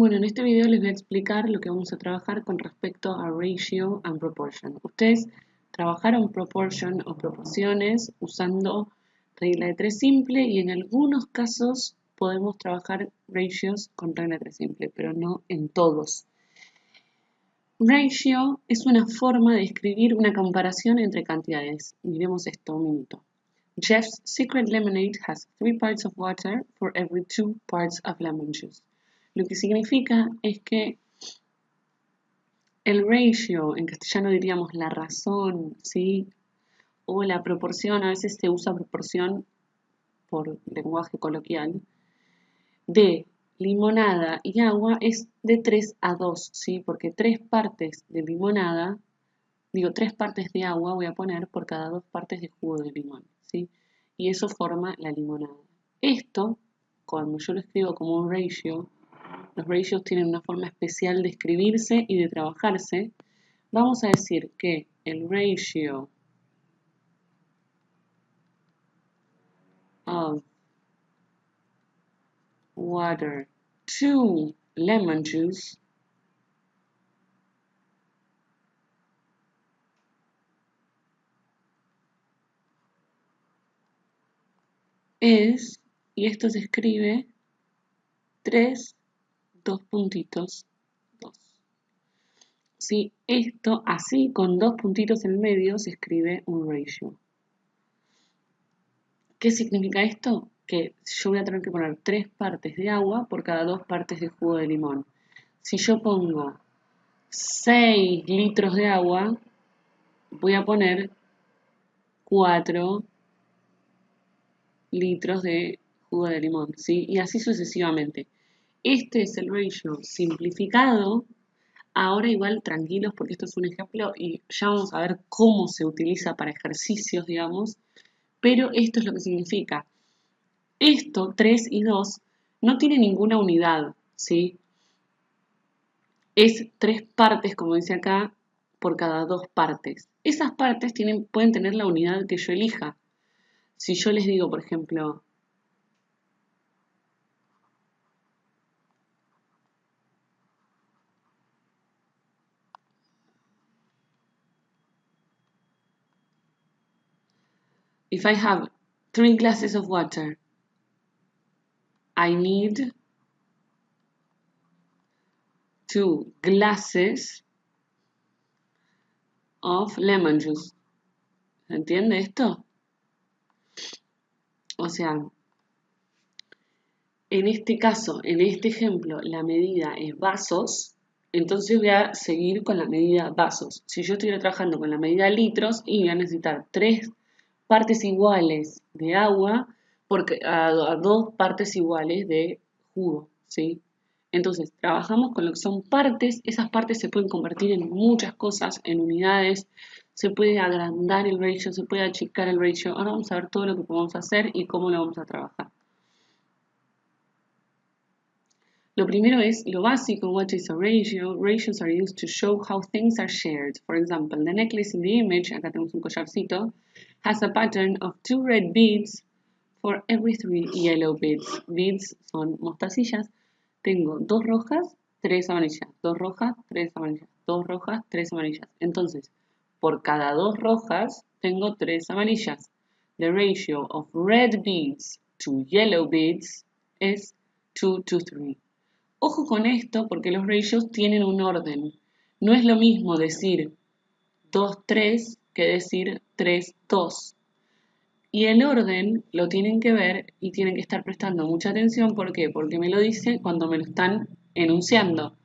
Bueno, en este video les voy a explicar lo que vamos a trabajar con respecto a ratio and proportion. Ustedes trabajaron proportion o proporciones usando regla de 3 simple y en algunos casos podemos trabajar ratios con regla de 3 simple, pero no en todos. Ratio es una forma de escribir una comparación entre cantidades. Miremos esto un minuto. Jeff's secret lemonade has 3 parts of water for every 2 parts of lemon juice. Lo que significa es que el ratio, en castellano diríamos la razón, ¿sí? O la proporción, a veces se usa proporción por lenguaje coloquial, de limonada y agua es de 3 a 2, ¿sí? Porque 3 partes de limonada, 3 partes de agua voy a poner por cada 2 partes de jugo de limón, ¿sí? Y eso forma la limonada. Esto, cuando yo lo escribo como un ratio, los ratios tienen una forma especial de escribirse y de trabajarse. Vamos a decir que el ratio of water to lemon juice es, y esto se escribe 3, 2 puntitos, 2. Si esto así con 2 puntitos en medio se escribe un ratio. ¿Qué significa esto? Que yo voy a tener que poner 3 partes de agua por cada 2 partes de jugo de limón. Si yo pongo 6 litros de agua, voy a poner 4 litros de jugo de limón, ¿sí? Y así sucesivamente. Este es el ratio simplificado. Ahora igual tranquilos porque esto es un ejemplo y ya vamos a ver cómo se utiliza para ejercicios, digamos. Pero esto es lo que significa. Esto, 3 y 2, no tiene ninguna unidad, ¿sí? Es 3 partes, como dice acá, por cada 2 partes. Esas partes pueden tener la unidad que yo elija. Si yo les digo, por ejemplo, if I have 3 glasses of water, I need 2 glasses of lemon juice. ¿Se entiende esto? O sea, en este caso, en este ejemplo, la medida es vasos, entonces voy a seguir con la medida vasos. Si yo estuviera trabajando con la medida litros, y voy a necesitar 3 partes iguales de agua porque a 2 partes iguales de jugo, ¿sí? Entonces, trabajamos con lo que son partes, esas partes se pueden convertir en muchas cosas, en unidades, se puede agrandar el ratio, se puede achicar el ratio. Ahora vamos a ver todo lo que podemos hacer y cómo lo vamos a trabajar. Lo primero es lo básico, what is a ratio? Ratios are used to show how things are shared. For example, the necklace in the image, acá tenemos un collarcito, has a pattern of 2 red beads for every 3 yellow beads. Beads son mostacillas. Tengo 2 rojas, 3 amarillas, 2 rojas, 3 amarillas, 2 rojas, 3 amarillas. Entonces, por cada 2 rojas, tengo 3 amarillas. The ratio of red beads to yellow beads es 2 to 3. Ojo con esto porque los ratios tienen un orden. No es lo mismo decir 2, 3 que decir 3, 2. Y el orden lo tienen que ver y tienen que estar prestando mucha atención. ¿Por qué? Porque me lo dice cuando me lo están enunciando.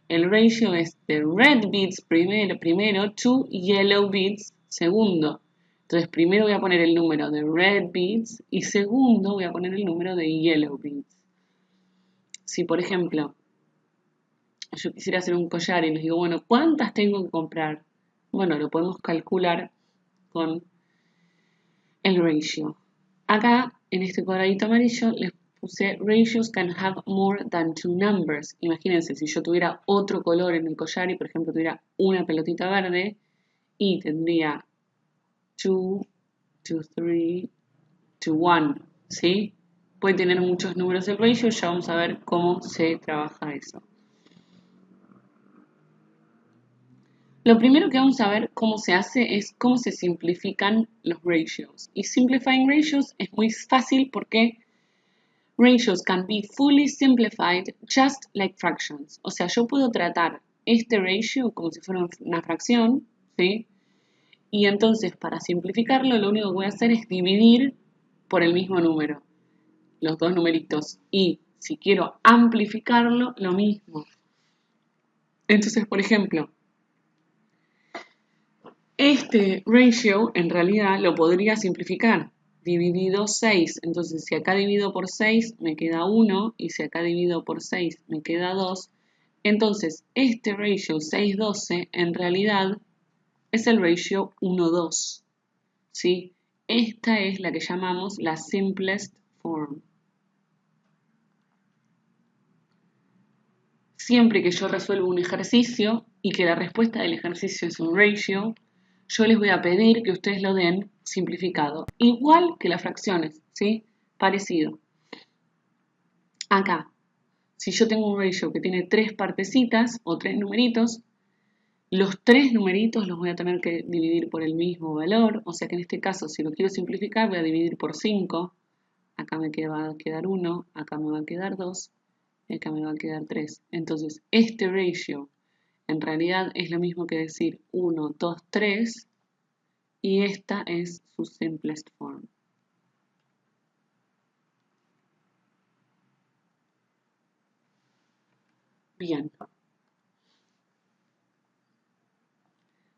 El ratio es de red beads primero to yellow beads segundo. Entonces primero voy a poner el número de red beads y segundo voy a poner el número de yellow beads. Si por ejemplo yo quisiera hacer un collar y les digo, bueno, ¿cuántas tengo que comprar? Bueno, lo podemos calcular con el ratio. Acá, en este cuadradito amarillo, les puse ratios can have more than 2 numbers. Imagínense, si yo tuviera otro color en el collar y, por ejemplo, tuviera una pelotita verde y tendría 2, 2, 3, 2, 1, ¿sí? Puede tener muchos números el ratio, ya vamos a ver cómo se trabaja eso. Lo primero que vamos a ver cómo se hace es cómo se simplifican los ratios. Y simplifying ratios es muy fácil porque ratios can be fully simplified just like fractions. O sea, yo puedo tratar este ratio como si fuera una fracción, ¿sí? Y entonces, para simplificarlo, lo único que voy a hacer es dividir por el mismo número, los dos numeritos. Y si quiero amplificarlo, lo mismo. Entonces, por ejemplo, este ratio en realidad lo podría simplificar. Dividido 6. Entonces, si acá divido por 6, me queda 1. Y si acá divido por 6, me queda 2. Entonces, este ratio 6,12 en realidad es el ratio 1,2. ¿Sí? Esta es la que llamamos la simplest form. Siempre que yo resuelvo un ejercicio y que la respuesta del ejercicio es un ratio, yo les voy a pedir que ustedes lo den simplificado. Igual que las fracciones, ¿sí? Parecido. Acá, si yo tengo un ratio que tiene 3 partecitas o 3 numeritos, los 3 numeritos los voy a tener que dividir por el mismo valor. O sea que en este caso, si lo quiero simplificar, voy a dividir por 5. Acá me va a quedar 1, acá me va a quedar 2, y acá me va a quedar 3. Entonces, este ratio en realidad es lo mismo que decir 1, 2, 3, y esta es su simplest form. Bien.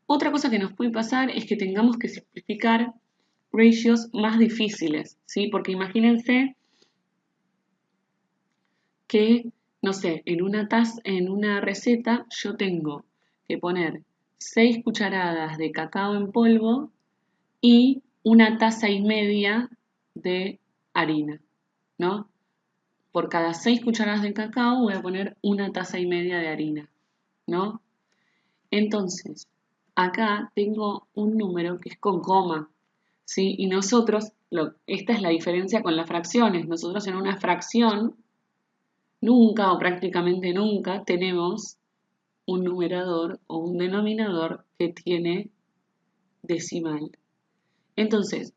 Otra cosa que nos puede pasar es que tengamos que simplificar ratios más difíciles, ¿sí? Porque imagínense que, no sé, en una receta yo tengo que poner 6 cucharadas de cacao en polvo y 1,5 tazas de harina, ¿no? Por cada 6 cucharadas de cacao voy a poner 1,5 tazas de harina, ¿no? Entonces, acá tengo un número que es con coma, ¿sí? Y nosotros, esta es la diferencia con las fracciones. Nosotros en una fracción nunca o prácticamente nunca tenemos un numerador o un denominador que tiene decimal. Entonces,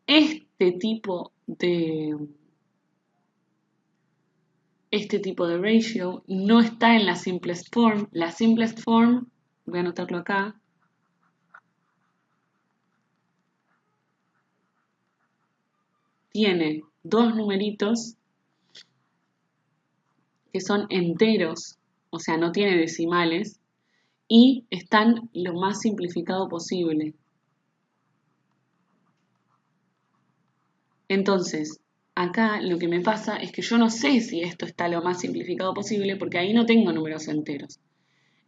este tipo de ratio no está en la simplest form. La simplest form, voy a anotarlo acá, tiene dos numeritos que son enteros, o sea, no tiene decimales, y están lo más simplificado posible. Entonces, acá lo que me pasa es que yo no sé si esto está lo más simplificado posible porque ahí no tengo números enteros.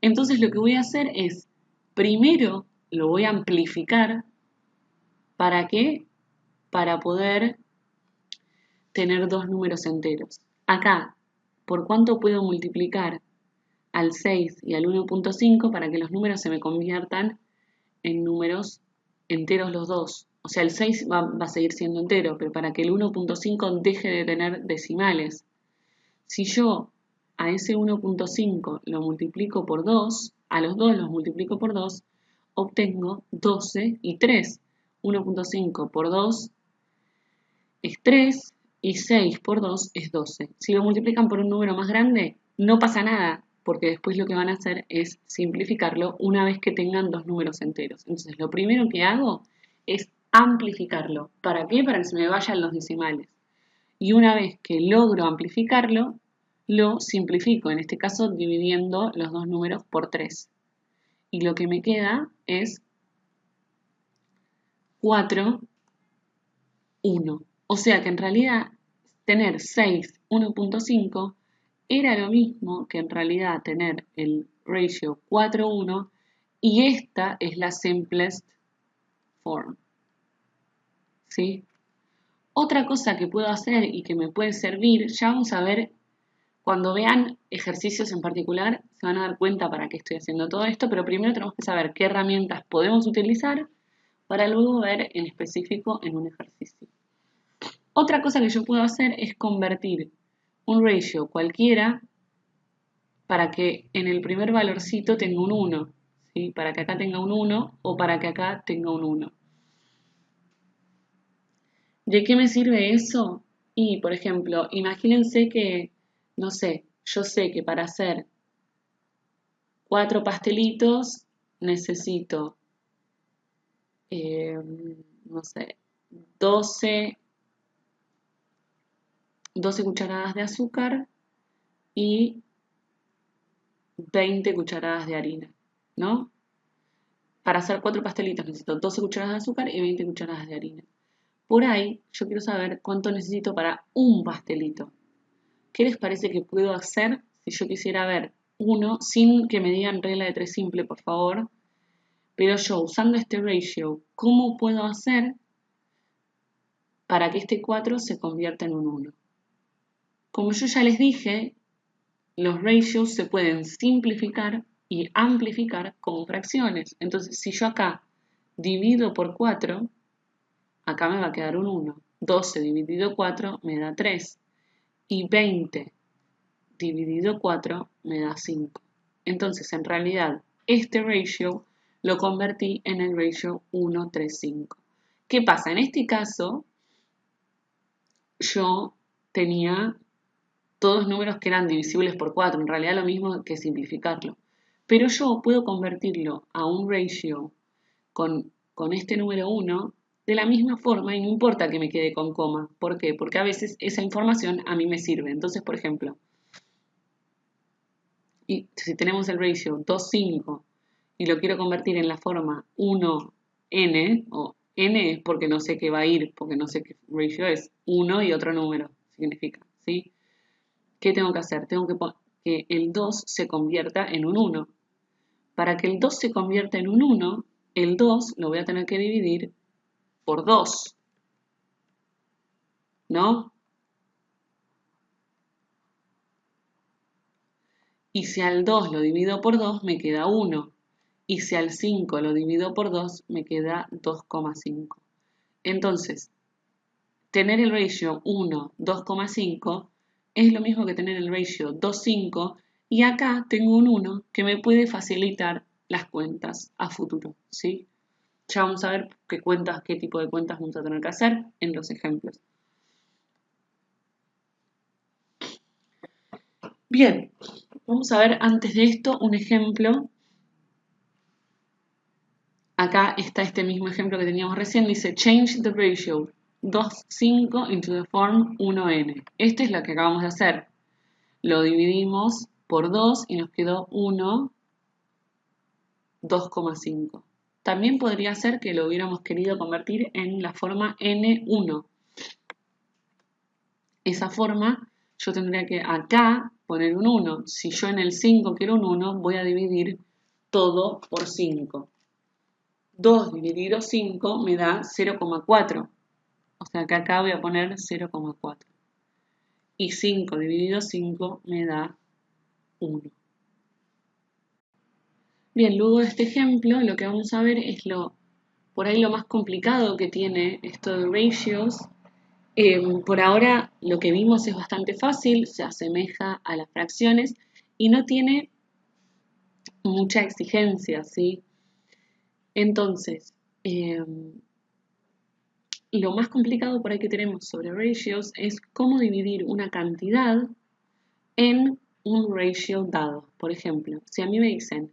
Entonces lo que voy a hacer es, primero lo voy a amplificar. ¿Para qué? Para poder tener dos números enteros. Acá, ¿por cuánto puedo multiplicar al 6 y al 1,5 para que los números se me conviertan en números enteros los dos? O sea, el 6 va a seguir siendo entero, pero para que el 1,5 deje de tener decimales. Si yo a ese 1,5 lo multiplico por 2, a los dos los multiplico por 2, obtengo 12 y 3. 1,5 por 2 es 3 y 6 por 2 es 12. Si lo multiplican por un número más grande, no pasa nada, porque después lo que van a hacer es simplificarlo una vez que tengan dos números enteros. Entonces, lo primero que hago es amplificarlo. ¿Para qué? Para que se me vayan los decimales. Y una vez que logro amplificarlo, lo simplifico, en este caso dividiendo los dos números por 3. Y lo que me queda es 4, 1. O sea que en realidad tener 6, 1,5 era lo mismo que en realidad tener el ratio 4, 1, y esta es la simplest form. ¿Sí? Otra cosa que puedo hacer y que me puede servir, ya vamos a ver, cuando vean ejercicios en particular, se van a dar cuenta para qué estoy haciendo todo esto, pero primero tenemos que saber qué herramientas podemos utilizar para luego ver en específico en un ejercicio. Otra cosa que yo puedo hacer es convertir un ratio cualquiera para que en el primer valorcito tenga un 1, ¿sí? Para que acá tenga un 1 o para que acá tenga un 1. ¿De qué me sirve eso? Y, por ejemplo, imagínense que, no sé, yo sé que para hacer 4 pastelitos necesito, no sé, 12, 12 cucharadas de azúcar y 20 cucharadas de harina, ¿no? Para hacer 4 pastelitos necesito 12 cucharadas de azúcar y 20 cucharadas de harina. Por ahí yo quiero saber cuánto necesito para un pastelito. ¿Qué les parece que puedo hacer si yo quisiera ver uno, sin que me digan regla de 3 simple, por favor? Pero yo, usando este ratio, ¿cómo puedo hacer para que este 4 se convierta en un 1? Como yo ya les dije, los ratios se pueden simplificar y amplificar como fracciones. Entonces, si yo acá divido por 4, acá me va a quedar un 1. 12 dividido 4 me da 3. Y 20 dividido 4 me da 5. Entonces, en realidad, este ratio lo convertí en el ratio 1, 3, 5. ¿Qué pasa? En este caso, yo tenía todos números que eran divisibles por 4, en realidad lo mismo que simplificarlo. Pero yo puedo convertirlo a un ratio con este número 1 de la misma forma y no importa que me quede con coma. ¿Por qué? Porque a veces esa información a mí me sirve. Entonces, por ejemplo, y si tenemos el ratio 2, 5 y lo quiero convertir en la forma 1n, o n es porque no sé qué va a ir, porque no sé qué ratio es, 1 y otro número significa, ¿sí? ¿Qué tengo que hacer? Tengo que el 2 se convierta en un 1. Para que el 2 se convierta en un 1, el 2 lo voy a tener que dividir por 2, ¿no? Y si al 2 lo divido por 2, me queda 1. Y si al 5 lo divido por 2, me queda 2,5. Entonces, tener el ratio 1, 2,5 es lo mismo que tener el ratio 2,5 y acá tengo un 1 que me puede facilitar las cuentas a futuro, ¿sí? Ya vamos a ver qué tipo de cuentas vamos a tener que hacer en los ejemplos. Bien, vamos a ver antes de esto un ejemplo. Acá está este mismo ejemplo que teníamos recién, dice change the ratio 2,5 into the form 1n. Esta es la que acabamos de hacer. Lo dividimos por 2 y nos quedó 1, 2,5. También podría ser que lo hubiéramos querido convertir en la forma n1. Esa forma yo tendría que acá poner un 1. Si yo en el 5 quiero un 1, voy a dividir todo por 5. 2 dividido 5 me da 0,4. O sea que acá voy a poner 0,4. Y 5 dividido 5 me da 1. Bien, luego de este ejemplo lo que vamos a ver es por ahí lo más complicado que tiene esto de ratios. Por ahora lo que vimos es bastante fácil, se asemeja a las fracciones y no tiene mucha exigencia, ¿sí? Entonces, lo más complicado por ahí que tenemos sobre ratios es cómo dividir una cantidad en un ratio dado. Por ejemplo, si a mí me dicen,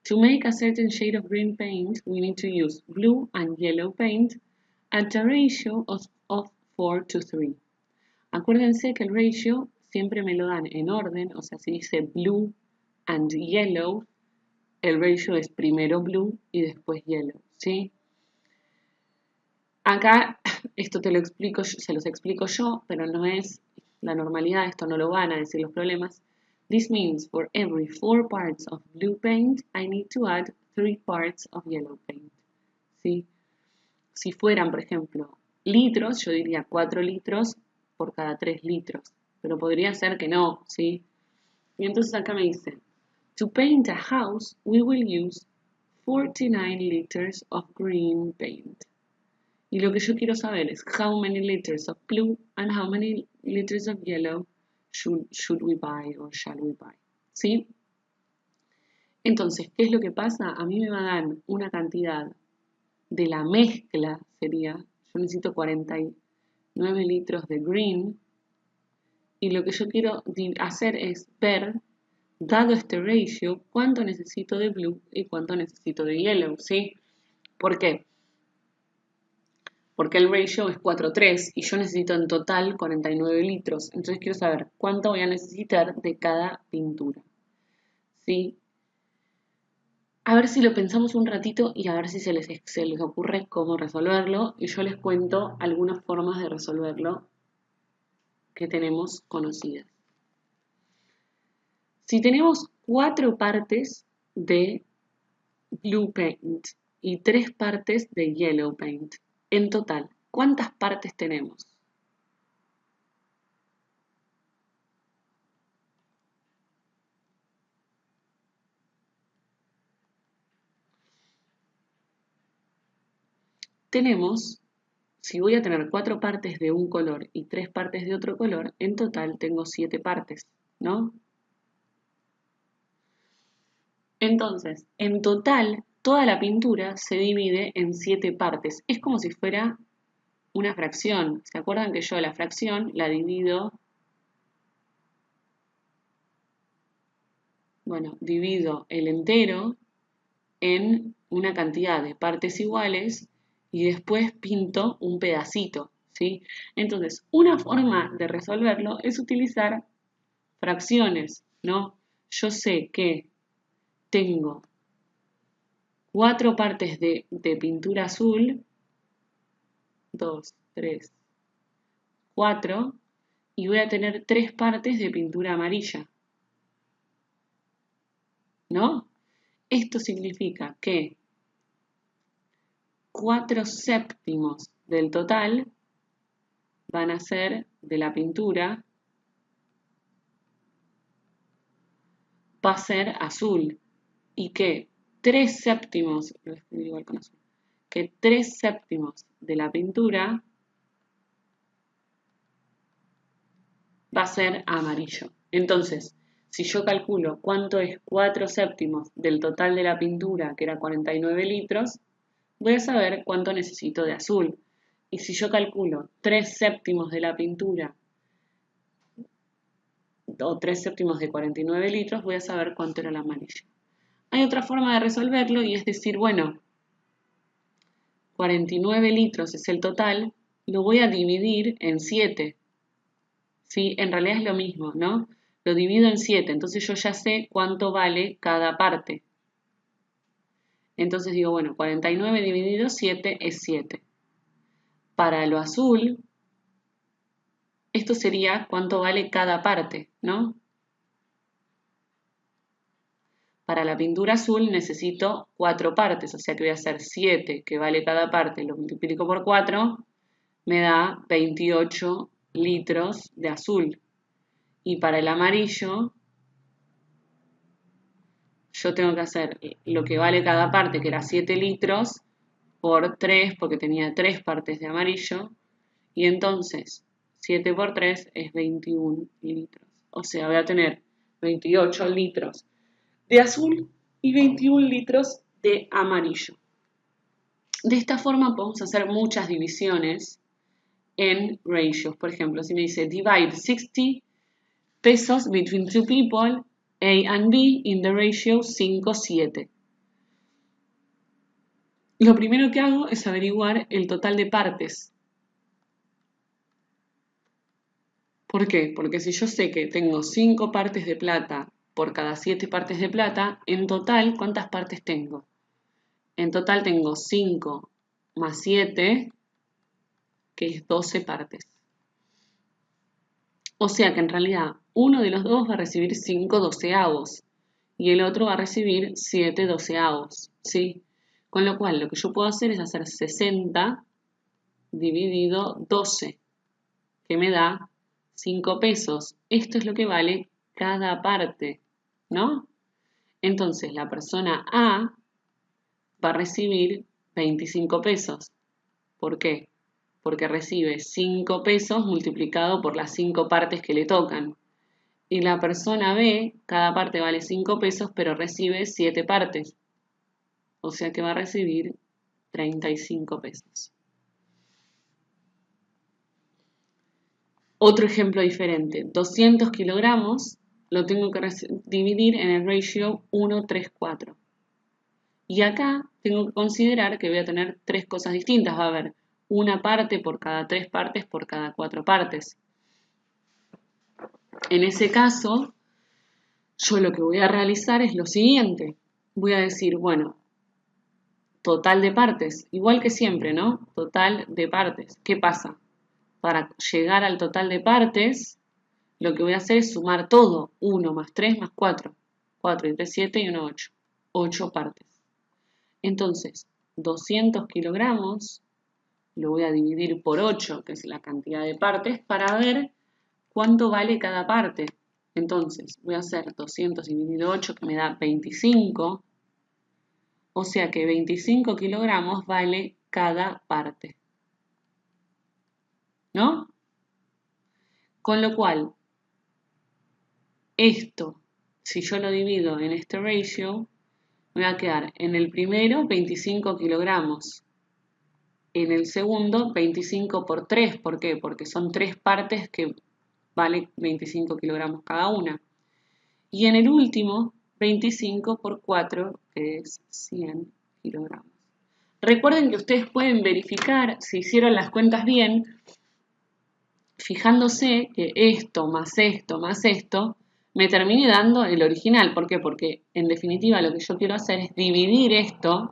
to make a certain shade of green paint, we need to use blue and yellow paint at a ratio of 4:3. Acuérdense que el ratio siempre me lo dan en orden, o sea, si dice blue and yellow, el ratio es primero blue y después yellow, ¿sí? Acá, esto se los explico yo, pero no es la normalidad, esto no lo van a decir los problemas. This means for every 4 parts of blue paint, I need to add 3 parts of yellow paint, ¿sí? Si fueran, por ejemplo, litros, yo diría 4 litros por cada 3 litros, pero podría ser que no, ¿sí? Y entonces acá me dice, to paint a house, we will use 49 liters of green paint. Y lo que yo quiero saber es how many liters of blue and how many liters of yellow should we buy or shall we buy. ¿Sí? Entonces, ¿qué es lo que pasa? A mí me va a dar una cantidad de la mezcla, sería, yo necesito 49 litros de green, y lo que yo quiero hacer es ver, dado este ratio, cuánto necesito de blue y cuánto necesito de yellow, ¿sí? ¿Por qué? Porque el ratio es 4:3 y yo necesito en total 49 litros. Entonces quiero saber cuánto voy a necesitar de cada pintura, ¿sí? A ver si lo pensamos un ratito y a ver si se les ocurre cómo resolverlo. Y yo les cuento algunas formas de resolverlo que tenemos conocidas. Si tenemos 4 partes de blue paint y 3 partes de yellow paint, en total, ¿cuántas partes tenemos? Tenemos, si voy a tener 4 partes de un color y 3 partes de otro color, en total tengo 7 partes, ¿no? Entonces, en total, toda la pintura se divide en 7 partes. Es como si fuera una fracción. ¿Se acuerdan que yo la fracción la divido? Bueno, divido el entero en una cantidad de partes iguales y después pinto un pedacito, ¿sí? Entonces, una forma de resolverlo es utilizar fracciones, ¿no? Yo sé que tengo 4 partes de pintura azul, 2, 3, 4, y voy a tener 3 partes de pintura amarilla, ¿no? Esto significa que 4/7 del total van a ser de la pintura, va a ser azul, y que 3/7, lo escribo igual con azul, que 3/7 de la pintura va a ser amarillo. Entonces, si yo calculo cuánto es 4/7 del total de la pintura, que era 49 litros, voy a saber cuánto necesito de azul. Y si yo calculo 3/7 de la pintura, o 3/7 de 49 litros, voy a saber cuánto era el amarillo. Hay otra forma de resolverlo y es decir, bueno, 49 litros es el total, lo voy a dividir en 7. ¿Sí? En realidad es lo mismo, ¿no? Lo divido en 7, entonces yo ya sé cuánto vale cada parte. Entonces digo, bueno, 49 dividido 7 es 7. Para lo azul, esto sería cuánto vale cada parte, ¿no? Para la pintura azul necesito 4 partes, o sea que voy a hacer 7, que vale cada parte, lo multiplico por 4, me da 28 litros de azul. Y para el amarillo, yo tengo que hacer lo que vale cada parte, que era 7 litros, por 3, porque tenía 3 partes de amarillo, y entonces 7 por 3 es 21 litros. O sea, voy a tener 28 litros de azul y 21 litros de amarillo. De esta forma podemos hacer muchas divisiones en ratios. Por ejemplo, si me dice divide 60 pesos between two people, A and B, in the ratio 5:7. Lo primero que hago es averiguar el total de partes. ¿Por qué? Porque si yo sé que tengo 5 partes de plata por cada 7 partes de plata, en total, ¿cuántas partes tengo? En total tengo 5 más 7, que es 12 partes. O sea que en realidad uno de los dos va a recibir 5 doceavos y el otro va a recibir 7 doceavos, ¿sí? Con lo cual lo que yo puedo hacer es hacer 60 dividido 12, que me da 5 pesos. Esto es lo que vale cada parte, ¿no? Entonces la persona A va a recibir 25 pesos. ¿Por qué? Porque recibe 5 pesos multiplicado por las 5 partes que le tocan. Y la persona B, cada parte vale 5 pesos, pero recibe 7 partes. O sea que va a recibir 35 pesos. Otro ejemplo diferente. 200 kilogramos lo tengo que dividir en el ratio 1:3:4. Y acá tengo que considerar que voy a tener tres cosas distintas. Va a haber una parte por cada 3 partes por cada 4 partes. En ese caso, yo lo que voy a realizar es lo siguiente. Voy a decir, bueno, total de partes, igual que siempre, ¿no? Total de partes. ¿Qué pasa? Para llegar al total de partes, lo que voy a hacer es sumar todo. 1 más 3 más 4. 4 y 3, 7 y 1, 8. 8 partes. Entonces, 200 kilogramos lo voy a dividir por 8, que es la cantidad de partes, para ver cuánto vale cada parte. Entonces, voy a hacer 200 dividido 8, que me da 25. O sea que 25 kilogramos vale cada parte. ¿No? Con lo cual, esto, si yo lo divido en este ratio, me va a quedar en el primero 25 kilogramos. En el segundo 25 por 3. ¿Por qué? Porque son 3 partes que vale 25 kilogramos cada una. Y en el último 25 por 4, que es 100 kilogramos. Recuerden que ustedes pueden verificar si hicieron las cuentas bien, fijándose que esto más esto más esto me termine dando el original. ¿Por qué? Porque en definitiva lo que yo quiero hacer es dividir esto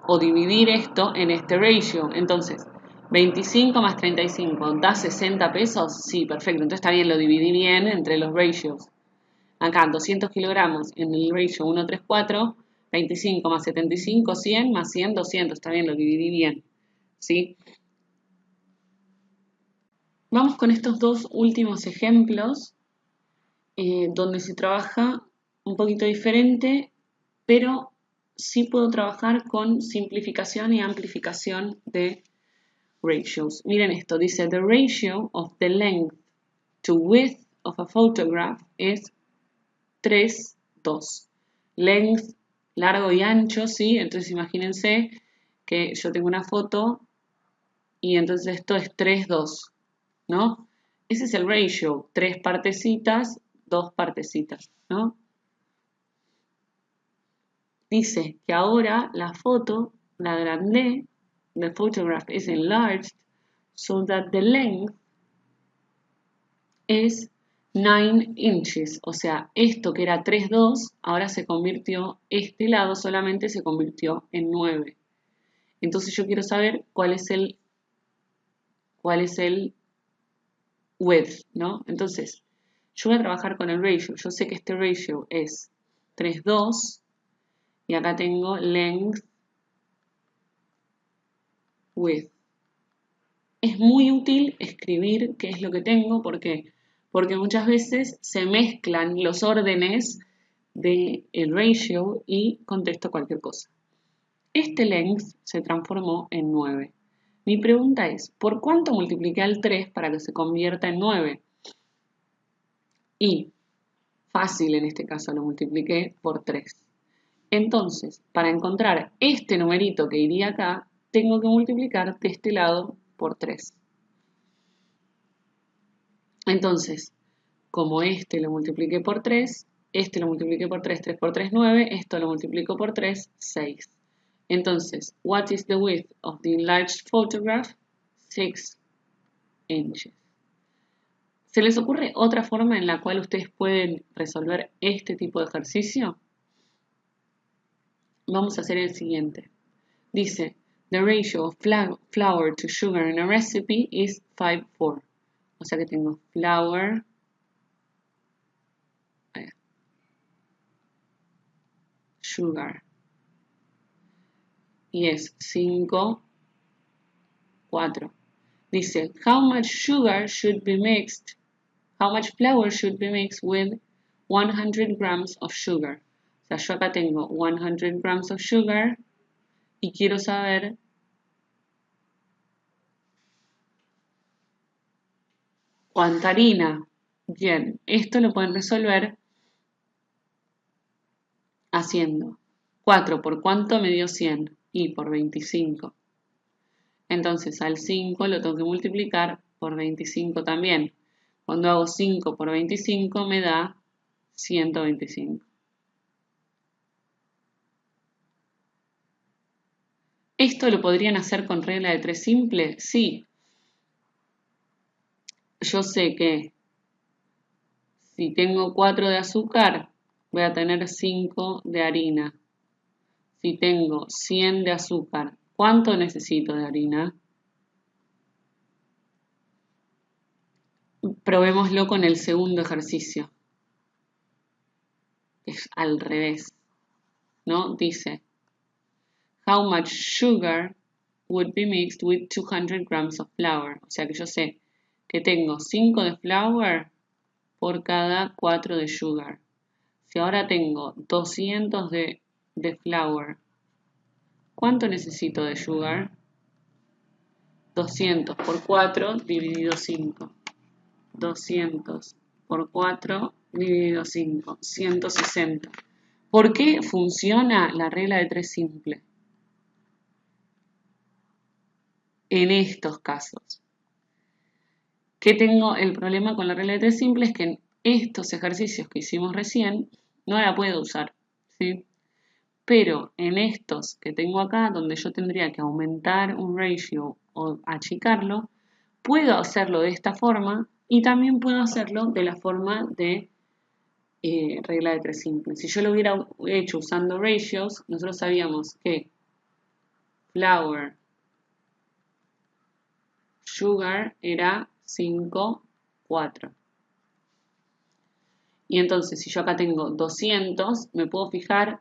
o dividir esto en este ratio. Entonces, 25 más 35 da 60 pesos. Sí, perfecto. Entonces está bien, lo dividí bien entre los ratios. Acá 200 kilogramos en el ratio 1:3:4, 25 más 75, 100 más 100, 200. Está bien, lo dividí bien. ¿Sí? Vamos con estos dos últimos ejemplos donde se trabaja un poquito diferente, pero sí puedo trabajar con simplificación y amplificación de ratios. Miren esto, dice the ratio of the length to width of a photograph is 3:2. Length, largo y ancho, ¿sí? Entonces imagínense que yo tengo una foto y entonces esto es 3:2, ¿no? Ese es el ratio, 3 partecitas, 2 partecitas, ¿no? Dice que ahora la foto la agrandé, the photograph is enlarged, so that the length is 9 inches. O sea, esto que era 3:2, ahora se convirtió, este lado solamente se convirtió en 9. Entonces yo quiero saber cuál es el width, ¿no? Entonces, yo voy a trabajar con el ratio. Yo sé que este ratio es 3:2 y acá tengo length, width. Es muy útil escribir qué es lo que tengo, porque muchas veces se mezclan los órdenes del ratio y contesto cualquier cosa. Este length se transformó en 9. Mi pregunta es, ¿por cuánto multipliqué al 3 para que se convierta en 9? Y fácil en este caso, lo multipliqué por 3. Entonces, para encontrar este numerito que iría acá, tengo que multiplicar de este lado por 3. Entonces, como este lo multipliqué por 3, este lo multipliqué por 3, 3 por 3, 9, esto lo multiplico por 3, 6. Entonces, what is the width of the enlarged photograph? 6 inches. ¿Se les ocurre otra forma en la cual ustedes pueden resolver este tipo de ejercicio? Vamos a hacer el siguiente. Dice, the ratio of flour to sugar in a recipe is 5:4. O sea que tengo flour, sugar, y es 5:4. Dice, how much flour should be mixed with 100 grams of sugar? O sea, yo acá tengo 100 grams of sugar y quiero saber cuánta harina. Bien, esto lo pueden resolver haciendo 4 por cuánto me dio 100 y por 25. Entonces al 5 lo tengo que multiplicar por 25 también. Cuando hago 5 por 25 me da 125. ¿Esto lo podrían hacer con regla de 3 simple? Sí. Yo sé que si tengo 4 de azúcar, voy a tener 5 de harina. Si tengo 100 de azúcar, ¿cuánto necesito de harina? Probémoslo con el segundo ejercicio. Es al revés, ¿no? Dice, how much sugar would be mixed with 200 grams of flour? O sea que yo sé que tengo 5 de flour por cada 4 de sugar. Si ahora tengo 200 de flour, ¿cuánto necesito de sugar? 200 por 4 dividido 5. 200 por 4 dividido 5. 160. ¿Por qué funciona la regla de 3 simple? En estos casos. ¿Qué tengo el problema con la regla de 3 simple? Es que en estos ejercicios que hicimos recién no la puedo usar, ¿sí? Pero en estos que tengo acá, donde yo tendría que aumentar un ratio o achicarlo, puedo hacerlo de esta forma y también puedo hacerlo de la forma de regla de 3 simple. Si yo lo hubiera hecho usando ratios, nosotros sabíamos que flour, sugar era 5, 4. Y entonces, si yo acá tengo 200, me puedo fijar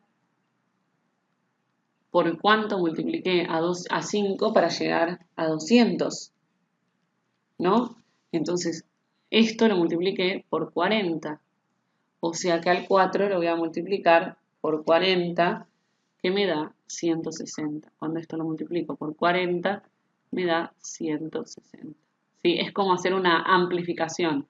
por cuánto multipliqué a 5 para llegar a 200, ¿no? Entonces, esto lo multipliqué por 40. O sea que al 4 lo voy a multiplicar por 40, que me da 160. Cuando esto lo multiplico por 40, me da 160. ¿Sí? Es como hacer una amplificación.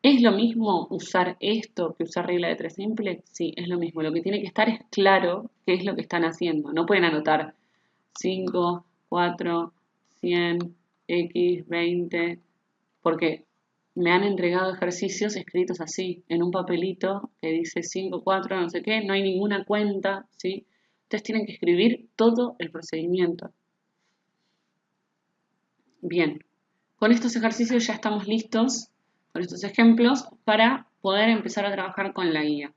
¿Es lo mismo usar esto que usar regla de 3 simple? Sí, es lo mismo. Lo que tiene que estar es claro qué es lo que están haciendo. No pueden anotar 5, 4, 100, x, 20, porque me han entregado ejercicios escritos así, en un papelito que dice 5, 4, no sé qué, no hay ninguna cuenta, ¿sí? Ustedes tienen que escribir todo el procedimiento. Bien, con estos ejercicios ya estamos listos, con estos ejemplos, para poder empezar a trabajar con la guía.